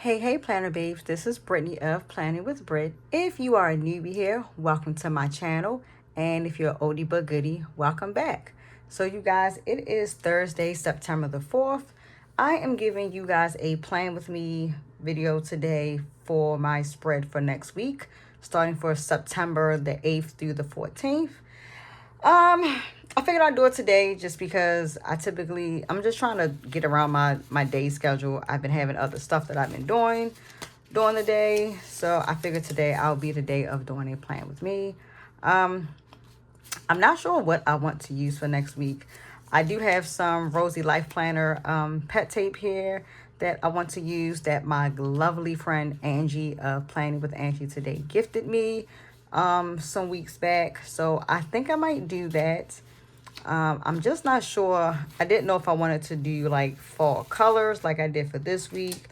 Hey, planner babes, this is Brittany of Planning with Brit. If you are a newbie here, welcome to my channel. And if you're an oldie but goodie, welcome back. So you guys, it is Thursday, September the 4th. I am giving you guys a plan with me video today for my spread for next week, starting for September the 8th through the 14th. I figured I'd do it today just because I'm just trying to get around my day schedule. I've been having other stuff that I've been doing during the day. So I figured today I'll be the day of doing a plan with me. I'm not sure what I want to use for next week. I do have some Roseylifeplanner pet tape here that I want to use that my lovely friend Angie of Planning with Angie Today gifted me some weeks back. So I think I might do that. I'm just not sure. I didn't know if I wanted to do like fall colors like I did for this week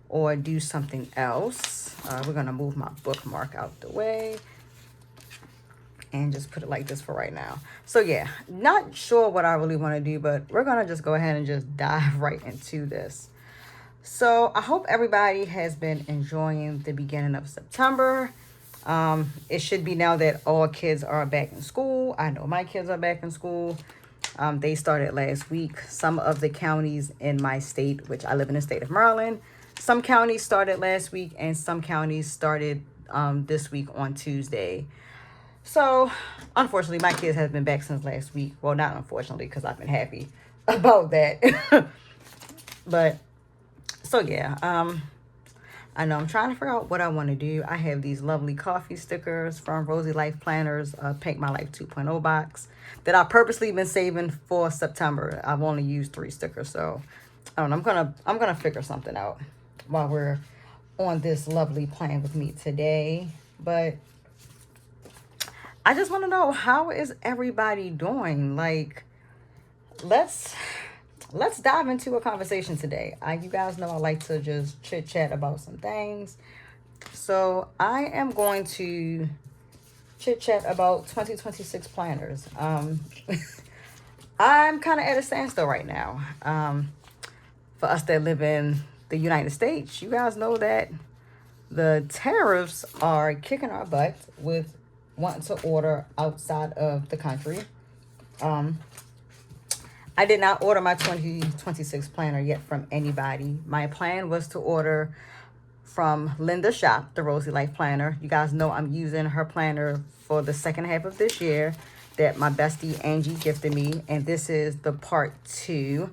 or do something else. We're going to move my bookmark out the way and just put it like this for right now. So yeah, not sure what I really want to do, but we're going to just go ahead and just dive right into this. So I hope everybody has been enjoying the beginning of September. It should be now that all kids are back in school. I know my kids are back in school. They started last week. Some of the counties in my state, which I live in the state of Maryland, some counties started last week and some counties started this week on Tuesday. So unfortunately, my kids have been back since last week. Well, not unfortunately, because I've been happy about that. But so yeah, I know I'm trying to figure out what I want to do. I have these lovely coffee stickers from Roseylifeplanner's Paint My Life 2.0 box that I purposely been saving for September. I've only used 3 stickers, so I don't know. I'm gonna figure something out while we're on this lovely plan with me today. But I just want to know, how is everybody doing? Like, let's dive into a conversation today. You guys know I like to just chit chat about some things. So I am going to chit chat about 2026 planners. I'm kind of at a standstill right now. For us that live in the United States, you guys know that the tariffs are kicking our butt with wanting to order outside of the country. I did not order my 2026 planner yet from anybody. My plan was to order from Linda's shop, the Rosey Life Planner. You guys know I'm using her planner for the second half of this year that my bestie Angie gifted me. And this is the part 2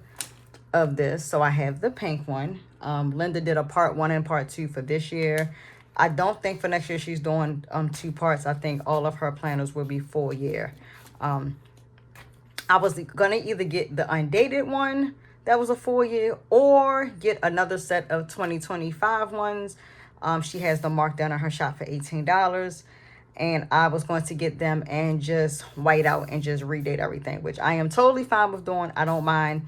of this. So I have the pink one. Linda did a part 1 and part 2 for this year. I don't think for next year she's doing 2 parts. I think all of her planners will be full year. I was going to either get the undated one that was a full year or get another set of 2025 ones. She has them marked down in her shop for $18. And I was going to get them and just white out and just redate everything, which I am totally fine with doing. I don't mind,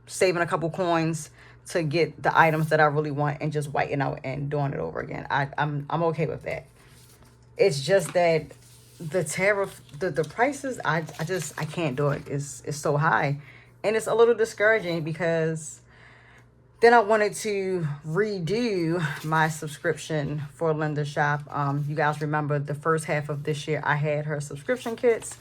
saving a couple coins to get the items that I really want and just whiting out and doing it over again. I'm okay with that. It's just that the tariff, the prices, I can't do it. It's so high, and it's a little discouraging because then I wanted to redo my subscription for Linda's shop. You guys remember the first half of this year I had her subscription kits,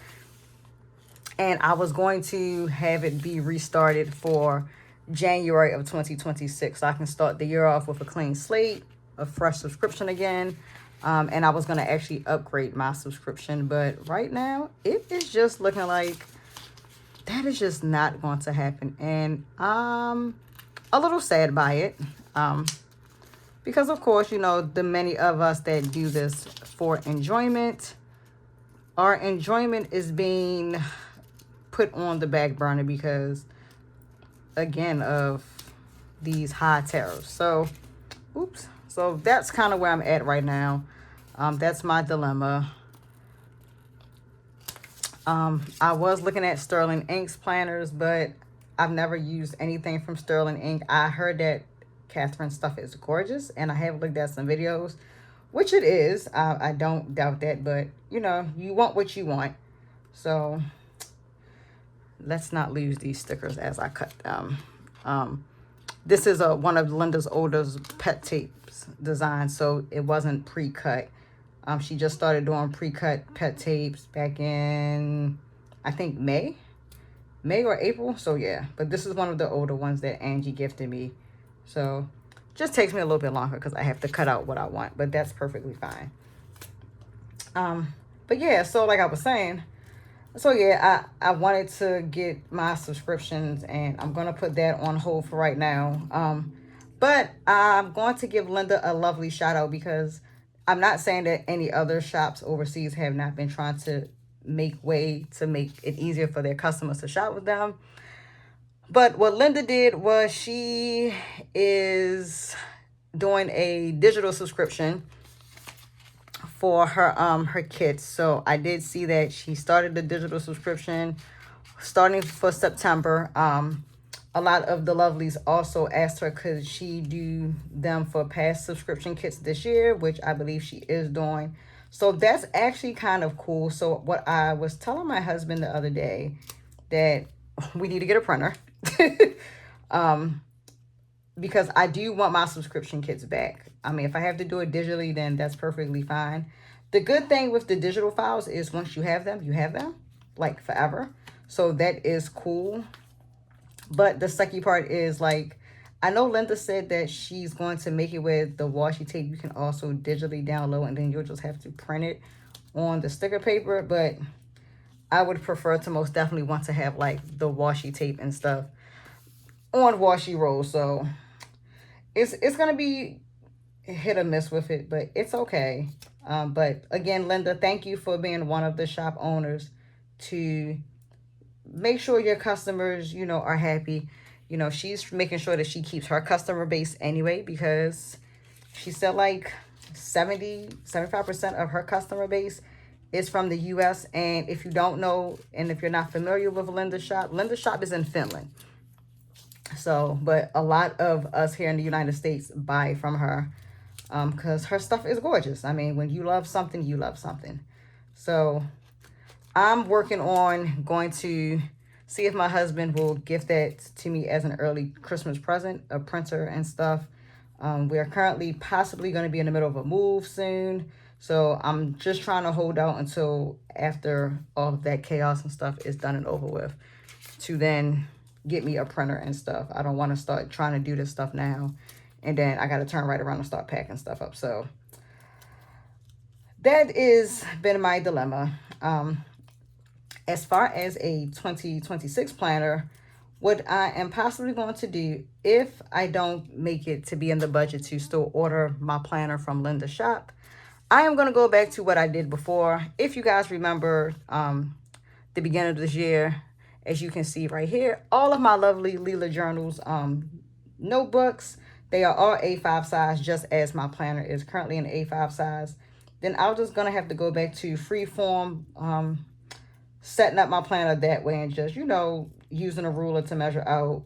and I was going to have it be restarted for January of 2026, so I can start the year off with a clean slate, a fresh subscription again. And I was going to actually upgrade my subscription. But right now, it is just looking like that is just not going to happen. And I'm a little sad by it. Because, of course, the many of us that do this for enjoyment, our enjoyment is being put on the back burner because, again, of these high tariffs. So, oops. So that's kind of where I'm at right now. That's my dilemma. I was looking at Sterling Ink's planners, but I've never used anything from Sterling Ink. I heard that Catherine's stuff is gorgeous, and I have looked at some videos, which it is. I don't doubt that, but, you want what you want. So let's not lose these stickers as I cut them. This is one of Linda's oldest pet tapes design, so it wasn't pre-cut. She just started doing pre-cut pet tapes back in, I think, May or April. So yeah, but this is one of the older ones that Angie gifted me. So just takes me a little bit longer because I have to cut out what I want, but that's perfectly fine. But yeah, so like I was saying, so yeah, I wanted to get my subscriptions, and I'm going to put that on hold for right now. But I'm going to give Linda a lovely shout out, because I'm not saying that any other shops overseas have not been trying to make way to make it easier for their customers to shop with them. But what Linda did was she is doing a digital subscription for her kits. So I did see that she started the digital subscription starting for September. A lot of the lovelies also asked her could she do them for past subscription kits this year, which I believe she is doing. So that's actually kind of cool. So what I was telling my husband the other day, that we need to get a printer. Because I do want my subscription kits back. I mean, if I have to do it digitally, then that's perfectly fine. The good thing with the digital files is once you have them, like forever. So that is cool. But the sucky part is, like, I know Linda said that she's going to make it with the washi tape. You can also digitally download, and then you'll just have to print it on the sticker paper. But I would prefer to most definitely want to have like the washi tape and stuff on washi rolls. So it's gonna be hit or miss with it, but it's okay. But again, Linda, thank you for being one of the shop owners to make sure your customers, are happy. She's making sure that she keeps her customer base anyway, because she said like 75% of her customer base is from the US. And if you don't know, and if you're not familiar with Linda's shop is in Finland. So, but a lot of us here in the United States buy from her because her stuff is gorgeous. I mean, when you love something, you love something. So I'm working on going to see if my husband will gift that to me as an early Christmas present, a printer and stuff. We are currently possibly going to be in the middle of a move soon. So I'm just trying to hold out until after all of that chaos and stuff is done and over with, to then get me a printer and stuff. I don't want to start trying to do this stuff now, and then I got to turn right around and start packing stuff up. So that is been my dilemma. As far as a 2026 planner, what I am possibly going to do, if I don't make it to be in the budget to still order my planner from Linda's shop, I am going to go back to what I did before. If you guys remember the beginning of this year, as you can see right here, all of my lovely Leela Journals notebooks, they are all A5 size, just as my planner is currently an A5 size. Then I'm just going to have to go back to freeform, setting up my planner that way, and just, using a ruler to measure out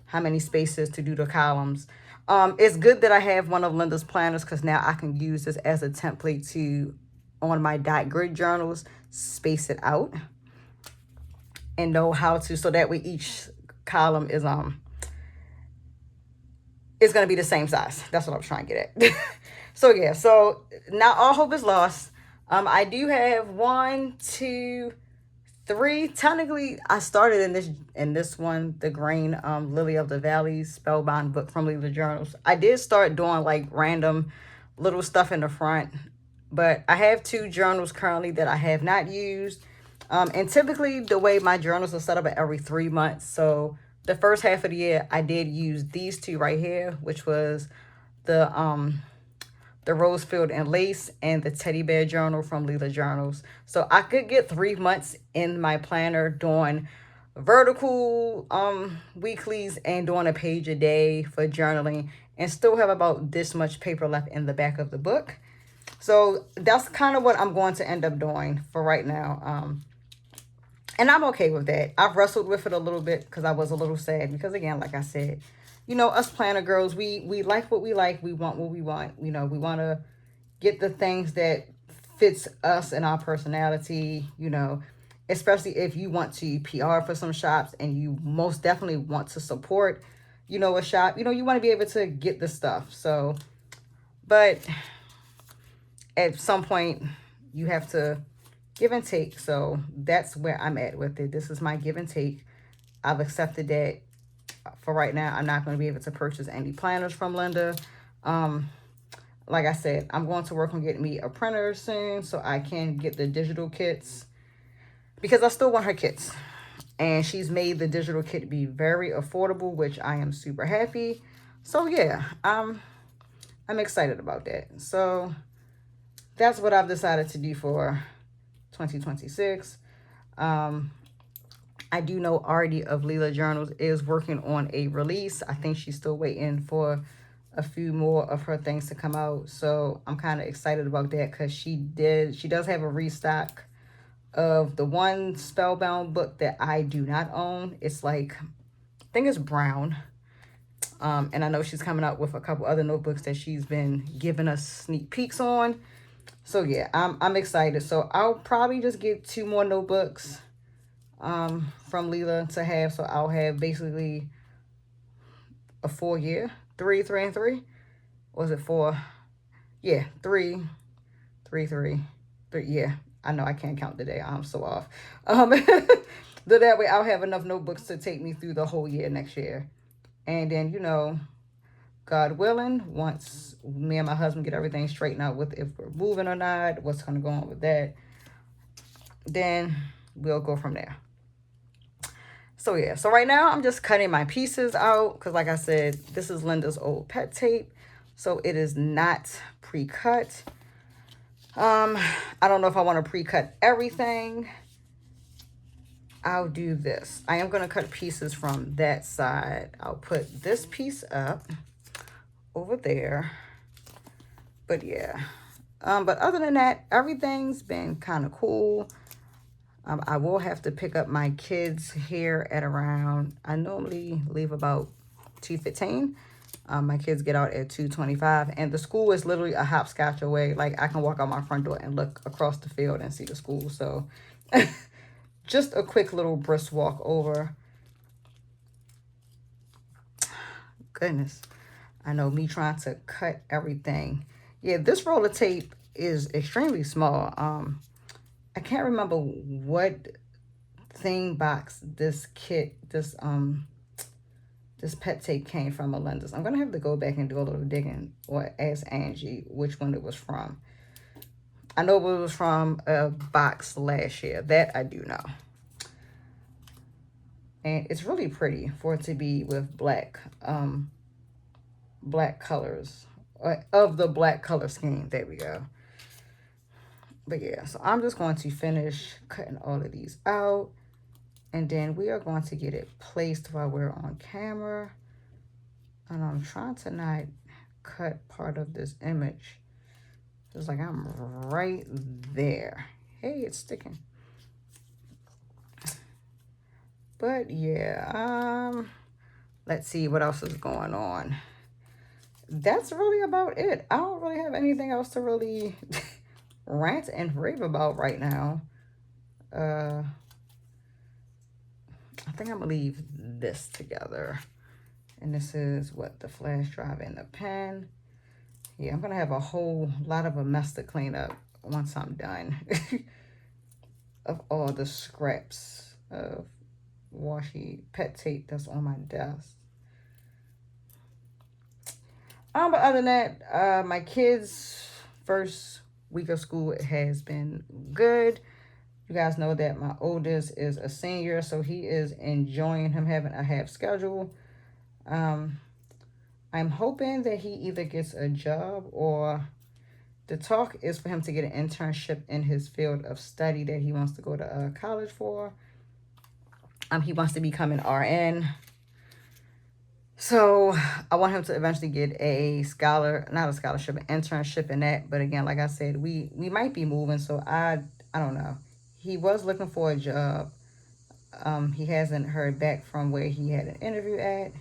how many spaces to do the columns. It's good that I have one of Linda's planners, because now I can use this as a template to, on my dot grid journals, space it out and know how to, so that way each column is it's going to be the same size. That's what I'm trying to get at. So yeah, so not all hope is lost. I do have 1, 2, 3. Technically, I started in this one, the green Lily of the Valley Spellbound book from Leela Journals. I did start doing like random little stuff in the front, but I have 2 journals currently that I have not used. And typically the way my journals are set up are every 3 months. So the first half of the year, I did use these 2 right here, which was the Rosefield and Lace and the Teddy Bear Journal from Leela Journals. So I could get 3 months in my planner doing vertical weeklies and doing a page a day for journaling, and still have about this much paper left in the back of the book. So that's kind of what I'm going to end up doing for right now. And I'm okay with that. I've wrestled with it a little bit because I was a little sad, because again, like I said, us planner girls, we like what we like. We want what we want. We want to get the things that fits us and our personality, especially if you want to PR for some shops and you most definitely want to support, you know, a shop. You know, you want to be able to get the stuff. So, but at some point, you have to give and take. So that's where I'm at with it. This is my give and take. I've accepted that for right now. I'm not going to be able to purchase any planners from Linda. Like I said, I'm going to work on getting me a printer soon so I can get the digital kits, because I still want her kits. And she's made the digital kit be very affordable, which I am super happy. So yeah, I'm excited about that. So that's what I've decided to do for 2026. I do know Artie of Leela Journals is working on a release. I think she's still waiting for a few more of her things to come out. So I'm kind of excited about that, because she does have a restock of the one Spellbound book that I do not own. It's like, I think it's brown. And I know she's coming out with a couple other notebooks that she's been giving us sneak peeks on. So yeah, I'm excited. So I'll probably just get 2 more notebooks from Leela to have. So I'll have basically a 4-year, 3 and 3. Was it 4? Yeah, 3. Yeah, I know I can't count the day. I'm so off. That way I'll have enough notebooks to take me through the whole year next year. And then, you know, God willing, once me and my husband get everything straightened out with if we're moving or not, what's going to go on with that, then we'll go from there. So yeah, so right now I'm just cutting my pieces out, because like I said, this is Linda's old pet tape, so it is not pre-cut. I don't know if I want to pre-cut everything. I'll do this. I am going to cut pieces from that side. I'll put this piece up over there. But yeah. But other than that, everything's been kind of cool. I will have to pick up my kids here at around, I normally leave about 2:15. My kids get out at 2:25, and the school is literally a hopscotch away. Like, I can walk out my front door and look across the field and see the school. So just a quick little brisk walk over. Goodness, I know, me trying to cut everything. Yeah, this roll of tape is extremely small. I can't remember what thing box this kit, this pet tape came from, Melinda's. I'm gonna have to go back and do a little digging, or ask Angie which one it was from. I know it was from a box last year. That I do know. And it's really pretty for it to be with black colors, of the black color scheme. There we go. But yeah, so I'm just going to finish cutting all of these out, and then we are going to get it placed while we're on camera. And I'm trying to not cut part of this image. It's like I'm right there. Hey, it's sticking. But yeah, let's see what else is going on. That's really about it. I don't really have anything else to really rant and rave about right now. I think I'm gonna leave this together. And this is what, the flash drive and the pen. Yeah, I'm gonna have a whole lot of a mess to clean up once I'm done. Of all the scraps of washi pet tape that's on my desk. But other than that, my kids' first week of school has been good. You guys know that my oldest is a senior, so he is enjoying him having a half schedule. I'm hoping that he either gets a job, or the talk is for him to get an internship in his field of study that he wants to go to college for. He wants to become an RN. So I want him to eventually get a not a scholarship, an internship in that. But again, like I said, we might be moving, so I don't know. He was looking for a job. He hasn't heard back from where he had an interview at.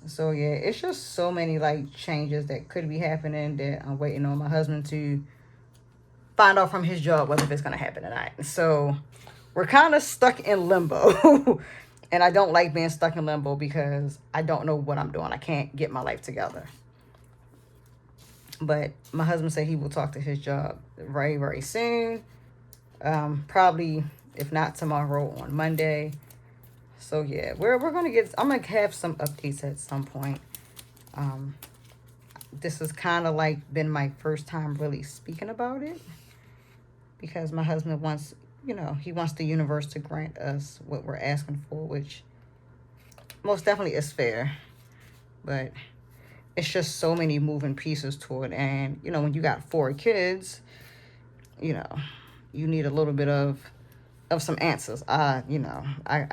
So yeah, it's just so many like changes that could be happening that I'm waiting on my husband to find out from his job whether it's gonna happen or not. So we're kind of stuck in limbo. And I don't like being stuck in limbo because I don't know what I'm doing. I can't get my life together. But my husband said he will talk to his job very, very soon. Probably, if not tomorrow, on Monday. So yeah, we're gonna get. I'm gonna have some updates at some point. Um, this is kind of like been my first time really speaking about it because my husband wants, he wants the universe to grant us what we're asking for, which most definitely is fair. But it's just so many moving pieces to it, and when you got 4 kids, you know, you need a little bit of some answers. I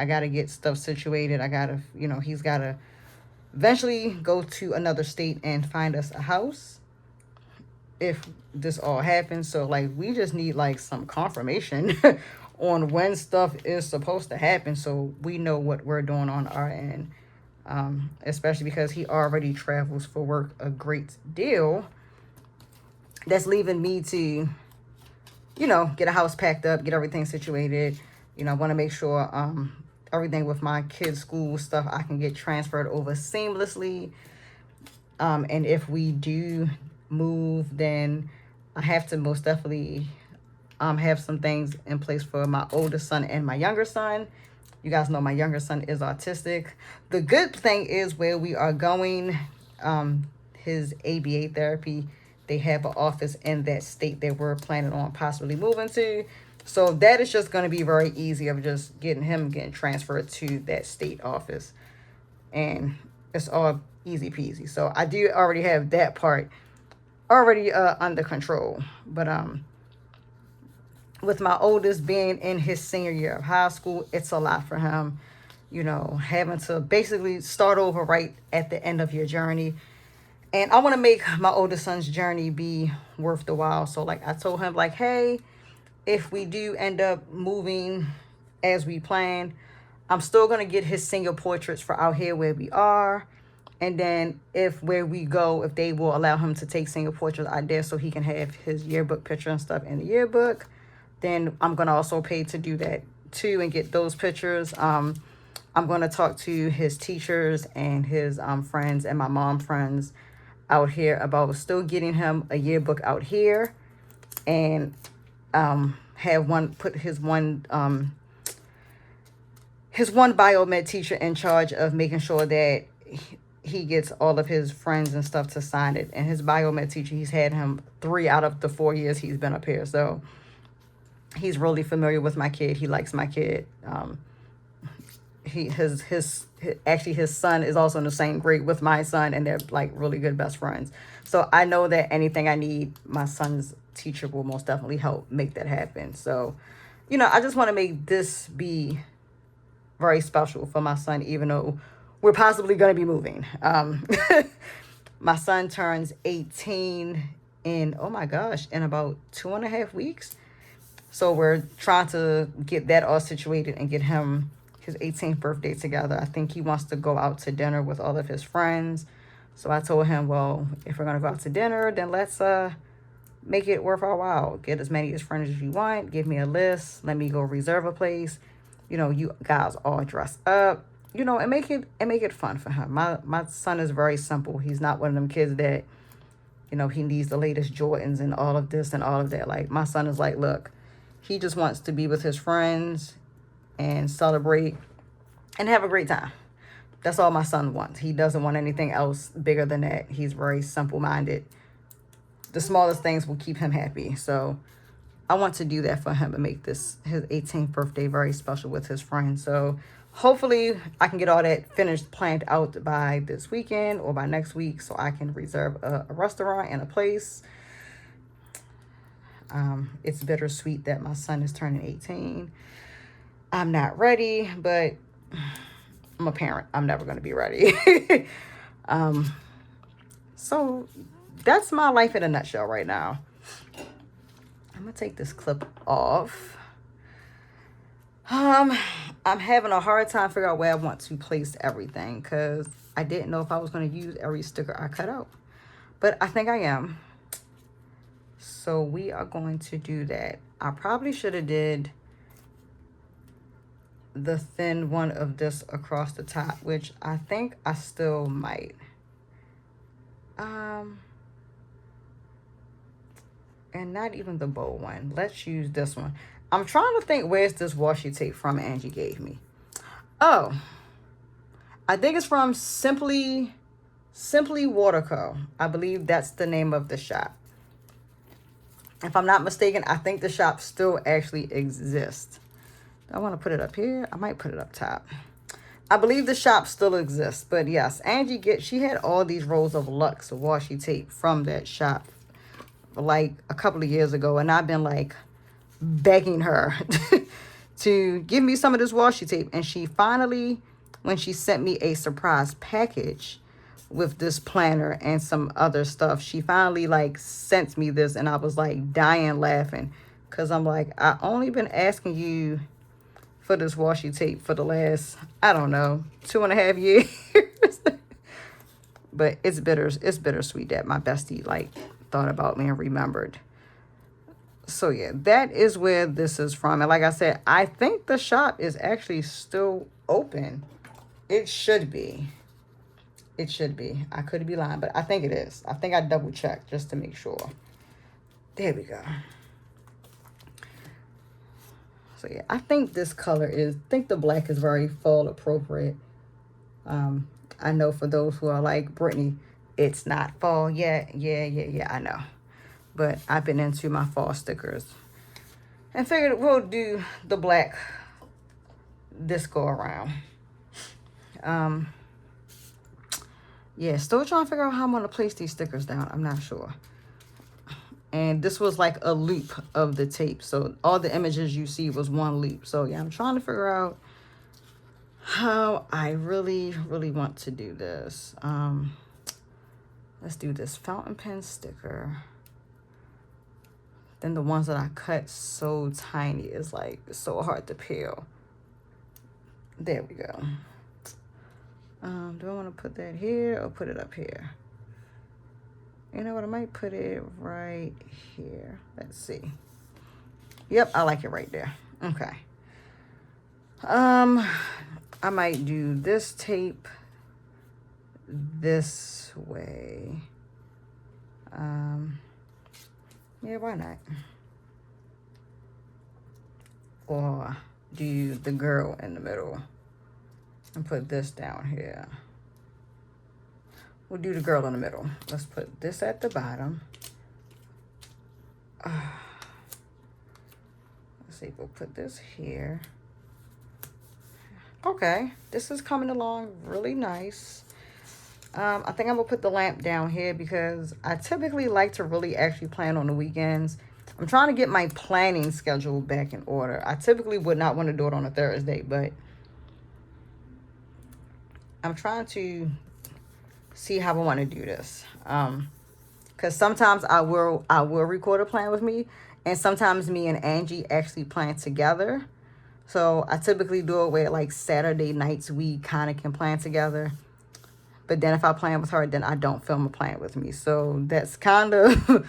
gotta get stuff situated. I gotta, he's gotta eventually go to another state and find us a house if this all happens. So like we just need like some confirmation on when stuff is supposed to happen so we know what we're doing on our end. Especially because he already travels for work a great deal. That's leaving me to, get a house packed up, get everything situated. I want to make sure everything with my kids' school stuff I can get transferred over seamlessly. And if we do move, then I have to most definitely have some things in place for my oldest son and my younger son. You guys know my younger son is autistic. The good thing is where we are going, his ABA therapy, they have an office in that state that we're planning on possibly moving to. So that is just going to be very easy of just getting transferred to that state office. And it's all easy peasy. So I do already have that part already under control. But with my oldest being in his senior year of high school, it's a lot for him, having to basically start over right at the end of your journey. And I want to make my oldest son's journey be worth the while. So like I told him, like, hey, if we do end up moving as we plan, I'm still going to get his single portraits for out here where we are. And then if where we go, if they will allow him to take single portraits out there so he can have his yearbook picture and stuff in the yearbook, then I'm going to also pay to do that too and get those pictures. I'm going to talk to his teachers and his friends and my mom friends out here about still getting him a yearbook out here, and put his one biomed teacher in charge of making sure that he gets all of his friends and stuff to sign it. And his biomed teacher, he's had him 3 out of the 4 years he's been up here. So he's really familiar with my kid. He likes my kid. His son is also in the same grade with my son, and they're like really good best friends. So I know that anything I need, my son's teacher will most definitely help make that happen. So, I just want to make this be very special for my son, even though we're possibly going to be moving. My son turns 18 in, oh my gosh, in about 2.5 weeks. So we're trying to get that all situated and get him his 18th birthday together. I think he wants to go out to dinner with all of his friends. So I told him, well, if we're going to go out to dinner, then let's make it worth our while. Get as many of his friends as you want. Give me a list. Let me go reserve a place. You guys all dress up, and make it fun for him. My son is very simple. He's not one of them kids that, he needs the latest Jordans and all of this and all of that. Like, my son is like, look, he just wants to be with his friends and celebrate and have a great time. That's all my son wants. He doesn't want anything else bigger than that. He's very simple-minded. The smallest things will keep him happy. So I want to do that for him and make this his 18th birthday very special with his friends. So hopefully I can get all that finished, planned out by this weekend or by next week so I can reserve a restaurant and a place. It's bittersweet that my son is turning 18. I'm not ready, but I'm a parent. I'm never going to be ready. So that's my life in a nutshell right now. I'm going to take this clip off. I'm having a hard time figuring out where I want to place everything because I didn't know if I was going to use every sticker I cut out. But I think I am. So we are going to do that. I probably should have did the thin one of this across the top, which I think I still might. And not even the bow one. Let's use this one. I'm trying to think, where's this washi tape from Angie gave me? Oh, I think it's from Simply Waterco. I believe that's the name of the shop. If I'm not mistaken, I think the shop still actually exists. I want to put it up here. I might put it up top. I believe the shop still exists. But yes, Angie she had all these rolls of Luxe washi tape from that shop like a couple of years ago, and I've been like begging her to give me some of this washi tape. And she finally, when she sent me a surprise package with this planner and some other stuff, she finally like sent me this, and I was like dying laughing, because I'm like, I only been asking you for this washi tape for the last, I don't know, 2.5 years. But it's bittersweet that my bestie like thought about me and remembered. So yeah, that is where this is from. And like I said, I think the shop is actually still open. It should be. It should be. I could be lying, but I think it is. I think I double checked just to make sure. There we go. So yeah, I think this color I think the black is very fall appropriate. I know for those who are like, Brittany, it's not fall yet. Yeah, I know. But I've been into my fall stickers and figured we'll do the black this go around. Yeah, still trying to figure out how I'm going to place these stickers down. I'm not sure. And this was like a loop of the tape. So all the images you see was one loop. So yeah, I'm trying to figure out how I really want to do this. Let's do this fountain pen sticker. Then the ones that I cut so tiny is like so hard to peel. There we go. Do I want to put that here or put it up here? You know what? I might put it right here. Let's see. Yep, I like it right there. Okay. I might do this tape this way. Yeah, why not? Or do the girl in the middle and put this down here. We'll do the girl in the middle. Let's put this at the bottom. Let's see, we'll put this here. Okay, this is coming along really nice. I think I'm gonna put the lamp down here because I typically like to really actually plan on the weekends. I'm trying to get my planning schedule back in order. I typically would not want to do it on a Thursday, but I'm trying to see how I want to do this. Because sometimes I will record a plan with me, and sometimes me and Angie actually plan together. So I typically do it where like Saturday nights we kind of can plan together. But then if I plan with her, then I don't film a plan with me. So that's kind of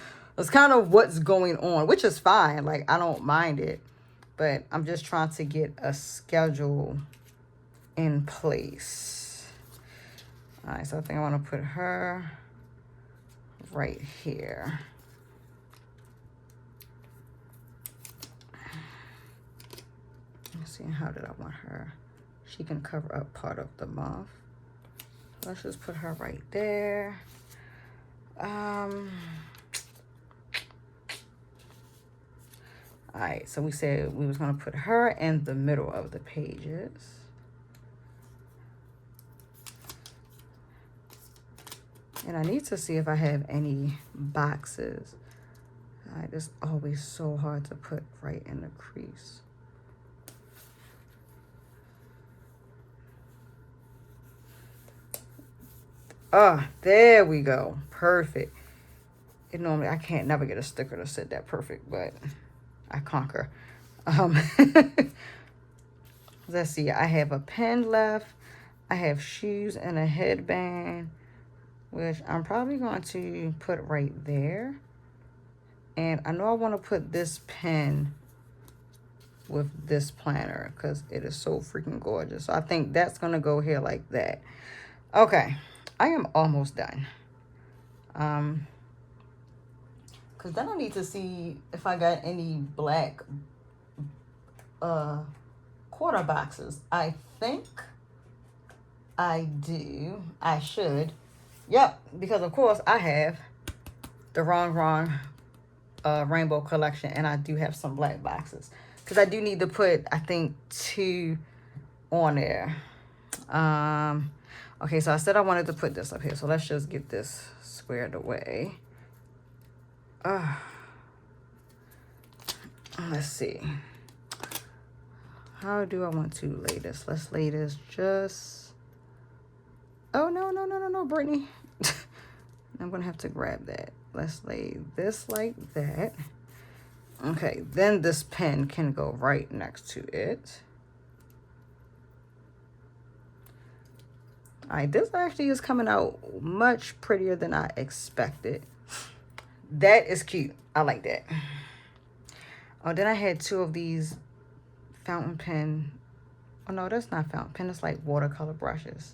what's going on, which is fine. Like, I don't mind it. But I'm just trying to get a schedule in place. All right, so I think I want to put her right here. Let's see, how did I want her? She can cover up part of the muff. Let's just put her right there. All right, so we said we was gonna put her in the middle of the pages. And I need to see if I have any boxes. It's always so hard to put right in the crease. Oh, there we go. Perfect. And normally I can't never get a sticker to sit that perfect, but I conquer. Let's see. I have a pen left. I have shoes and a headband, which I'm probably going to put right there. And I know I want to put this pen with this planner because it is so freaking gorgeous. So I think that's gonna go here like that. Okay, I am almost done. Because then I need to see if I got any black quarter boxes. I think I do. I should. Yep, because of course I have the wrong rainbow collection, and I do have some black boxes. Because I do need to put, I think, 2 on there. Okay, so I said I wanted to put this up here. So let's just get this squared away. Let's see. How do I want to lay this? Let's lay this just... Oh, no, Brittany. I'm going to have to grab that. Let's lay this like that. Okay, then this pen can go right next to it. All right, this actually is coming out much prettier than I expected. That is cute. I like that. Oh, then I had 2 of these fountain pen. Oh, no, that's not fountain pen. It's like watercolor brushes.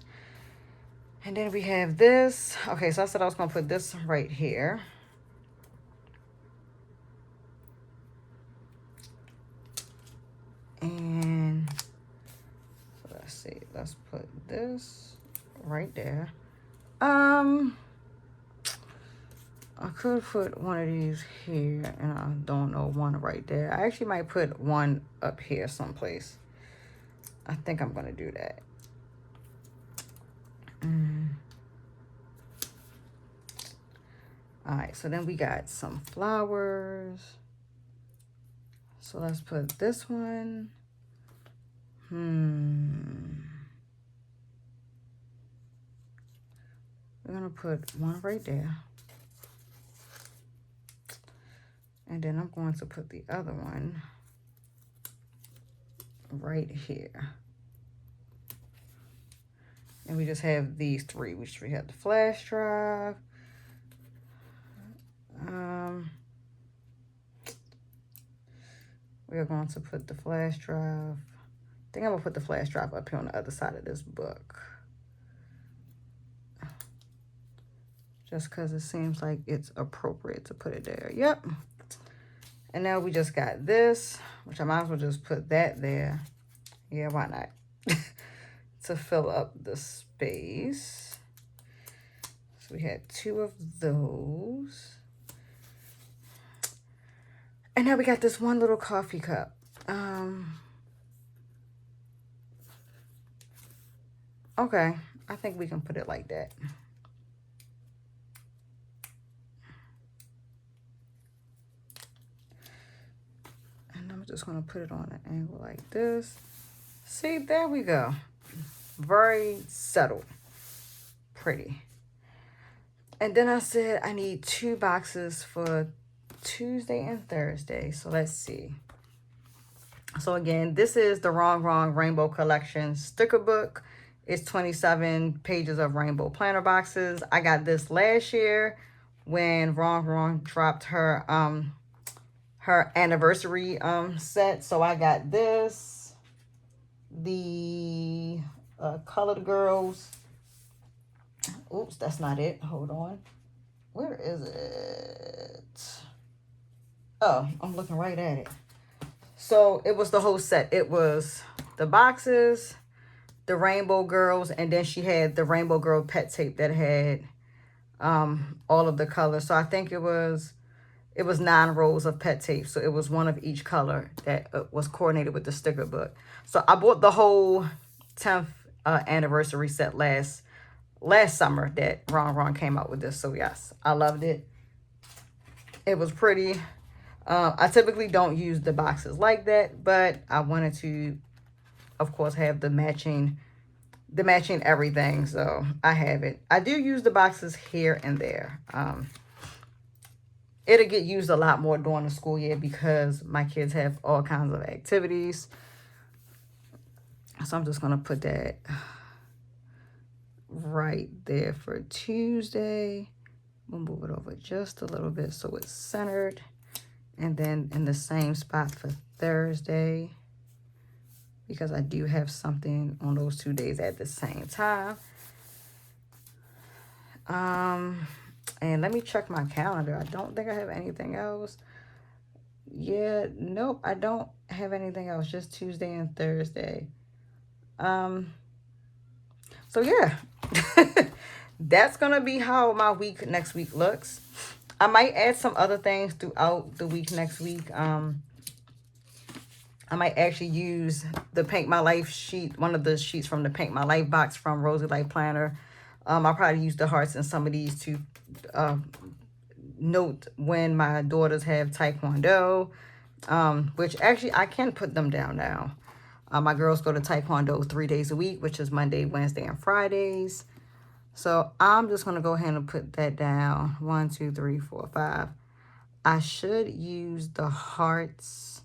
And then we have this. Okay, so I said I was going to put this right here. And so let's see. Let's put this right there. I could put one of these here, and I don't know, one right there. I actually might put one up here someplace. I think I'm going to do that. All right, so then we got some flowers. So let's put this one. We're going to put one right there. And then I'm going to put the other one right here. And we just have these 3, which we have the flash drive. We are going to put the flash drive. I think I'm going to put the flash drive up here on the other side of this book. Just because it seems like it's appropriate to put it there. Yep. And now we just got this, which I might as well just put that there. Yeah, why not? To fill up the space. So we had 2 of those. And now we got this one little coffee cup. Okay, I think we can put it like that. And I'm just going to put it on an angle like this. See, there we go. Very settled. Pretty. And then I said I need 2 boxes for Tuesday and Thursday. So let's see. So again, this is the Wrong Rainbow Collection sticker book. It's 27 pages of rainbow planner boxes. I got this last year when Wrong dropped her her anniversary set. So I got this, the Colored Girls. Oops, that's not it. Hold on. Where is it? Oh, I'm looking right at it. So it was the whole set. It was the boxes, the Rainbow Girls, and then she had the Rainbow Girl pet tape that had all of the colors. So I think it was 9 rows of pet tape. So it was one of each color that was coordinated with the sticker book. So I bought the whole 10th anniversary set last summer that Wrong came out with this. So yes, I loved it. It was pretty. I typically don't use the boxes like that, but I wanted to, of course, have the matching everything. So I have it. I do use the boxes here and there. It'll get used a lot more during the school year because my kids have all kinds of activities. So I'm just going to put that right there for Tuesday. We'll move it over just a little bit so it's centered. And then in the same spot for Thursday. because I do have something on those 2 days at the same time. And let me check my calendar. I don't think I have anything else. Yeah, nope, I don't have anything else, just Tuesday and Thursday. So yeah, that's gonna be how my week next week looks. I might add some other things throughout the week next week. I might actually use the Paint My Life sheet, one of the sheets from the Paint My Life box from Roseylifeplanner. I'll probably use the hearts in some of these to note when my daughters have Taekwondo, which actually I can put them down now. My girls go to Taekwondo 3 days a week, which is Monday, Wednesday, and Fridays. So I'm just going to go ahead and put that down. 1, 2, 3, 4, 5. I should use the hearts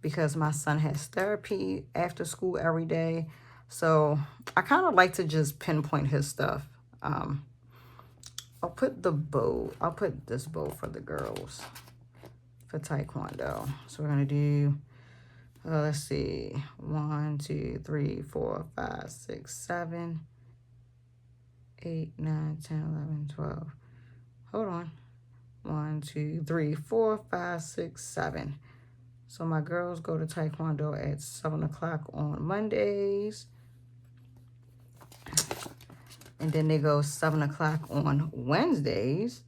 because my son has therapy after school every day. So I kind of like to just pinpoint his stuff. I'll put the bow. I'll put this bow for the girls for Taekwondo. So we're going to do, let's see, 1, 2, 3, 4, 5, 6, 7, 8, 9, 10, 11, 12. Hold on. 1, 2, 3, 4, 5, 6, 7. So my girls go to Taekwondo at 7 o'clock on Mondays. And then they go 7 o'clock on Wednesdays.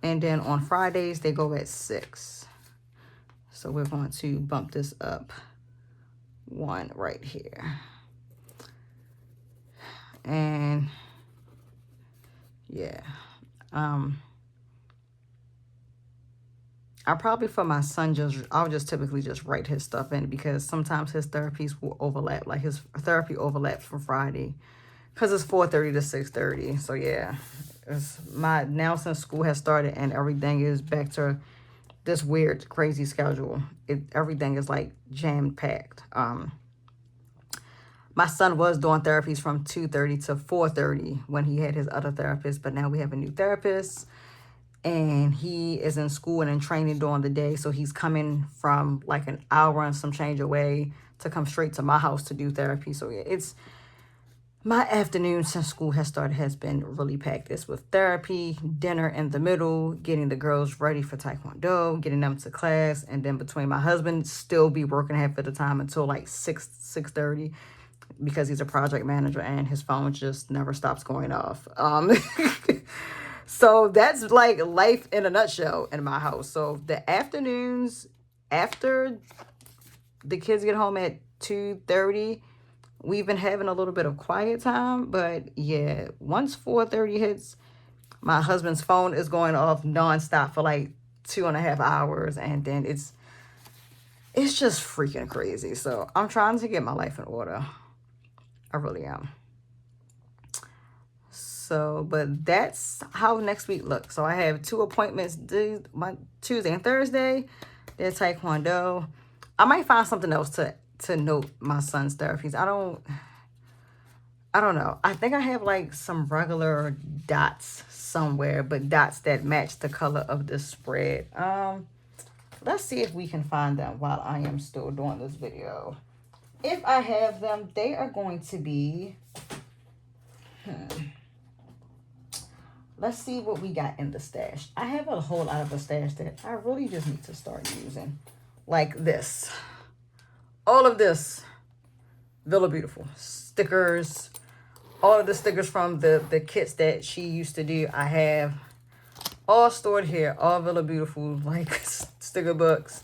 And then on Fridays, they go at 6. So we're going to bump this up 1 right here. And yeah, I probably for my son I'll just typically just write his stuff in because sometimes his therapies will overlap, like his therapy overlaps from Friday because it's 4:30 to 6:30. So yeah, it's now since school has started and everything is back to this weird crazy schedule. Everything is like jam packed. My son was doing therapies from 2:30 to 4:30 when he had his other therapist, but now we have a new therapist and he is in school and in training during the day. So he's coming from like an hour and some change away to come straight to my house to do therapy. So yeah, it's my afternoon since school has started has been really packed. It's with therapy, dinner in the middle, getting the girls ready for Taekwondo, getting them to class, and then between my husband still be working half of the time until like 6:30 because he's a project manager and his phone just never stops going off. So that's like life in a nutshell in my house. So the afternoons after the kids get home at 2:30, we've been having a little bit of quiet time. But yeah, once 4:30 hits, my husband's phone is going off nonstop for like 2.5 hours. And then it's just freaking crazy. So I'm trying to get my life in order. I really am. So, but that's how next week looks. So I have 2 appointments, my Tuesday and Thursday. They're Taekwondo. I might find something else to note my son's therapies. I don't know. I think I have like some regular dots somewhere, but dots that match the color of the spread. Let's see if we can find them while I am still doing this video. If I have them, they are going to be, let's see what we got in the stash. I have a whole lot of a stash that I really just need to start using. Like this. All of this. Villa Beautiful. Stickers. All of the stickers from the kits that she used to do. I have all stored here. All Villa Beautiful, like sticker books.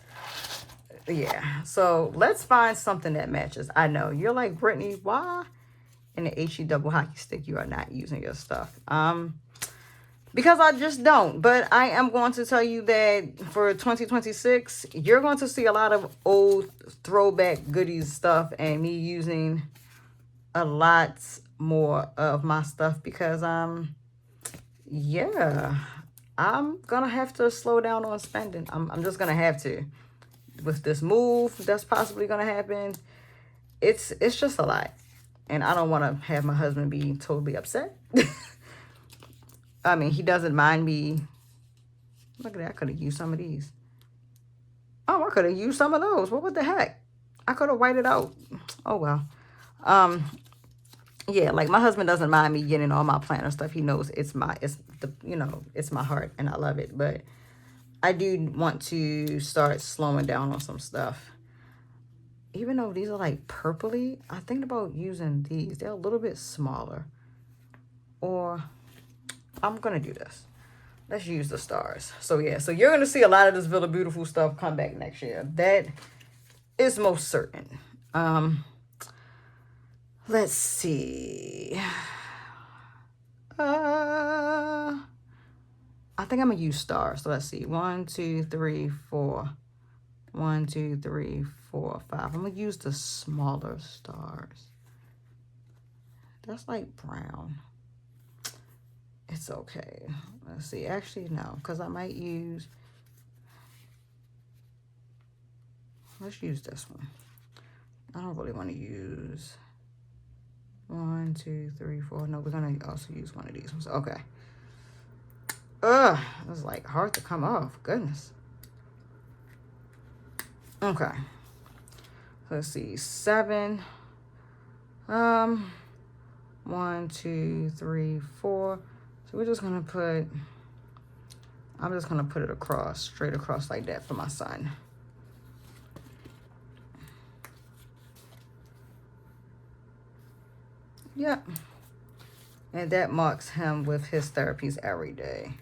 Yeah. So let's find something that matches. I know. You're like, Brittany, why in the HE double hockey stick you are not using your stuff? Because I just don't. But I am going to tell you that for 2026, you're going to see a lot of old throwback goodies stuff and me using a lot more of my stuff because, yeah, I'm going to have to slow down on spending. I'm just going to have to. With this move that's possibly going to happen, it's just a lot. And I don't want to have my husband be totally upset. I mean, he doesn't mind me. Look at that. I could have used some of these. Oh, I could have used some of those. What the heck? I could have whited out. Oh, well. Yeah, like my husband doesn't mind me getting all my planner stuff. He knows it's my heart and I love it. But I do want to start slowing down on some stuff. Even though these are like purpley, I think about using these. They're a little bit smaller. Or I'm going to do this. Let's use the stars. So yeah, so you're going to see a lot of this Villa Beautiful stuff come back next year. That is most certain. Let's see. I think I'm going to use stars. So let's see. 1, 2, 3, 4. 1, 2, 3, 4, 5. I'm going to use the smaller stars. That's like brown. It's okay. Let's see. Actually, no, because I might use... Let's use this one. I don't really want to use 1, 2, 3, 4. No, we're going to also use one of these ones. Okay. Ugh, it was like hard to come off. Goodness. Okay. Let's see. 7. 1, 2, 3, 4. So we're just going to put... I'm just going to put it across, straight across like that for my son. Yep. And that marks him with his therapies every day.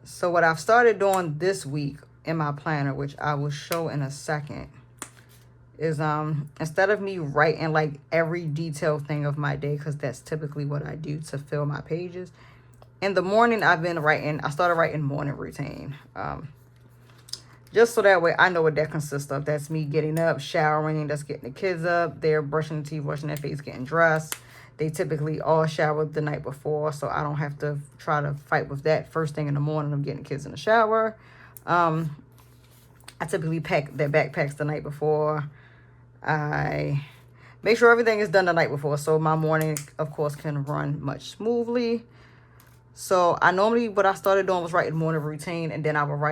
So what I've started doing this week in my planner, which I will show in a second, is instead of me writing like every detailed thing of my day, because that's typically what I do to fill my pages. In the morning, I started writing morning routine. Just so that way I know what that consists of. That's me getting up, showering, that's getting the kids up. They're brushing their teeth, washing their face, getting dressed. They typically all shower the night before, so I don't have to try to fight with that first thing in the morning. I'm getting the kids in the shower. I typically pack their backpacks the night before. I make sure everything is done the night before, so my morning, of course, can run much smoothly. So I normally, what I started doing was writing morning routine, and then I would write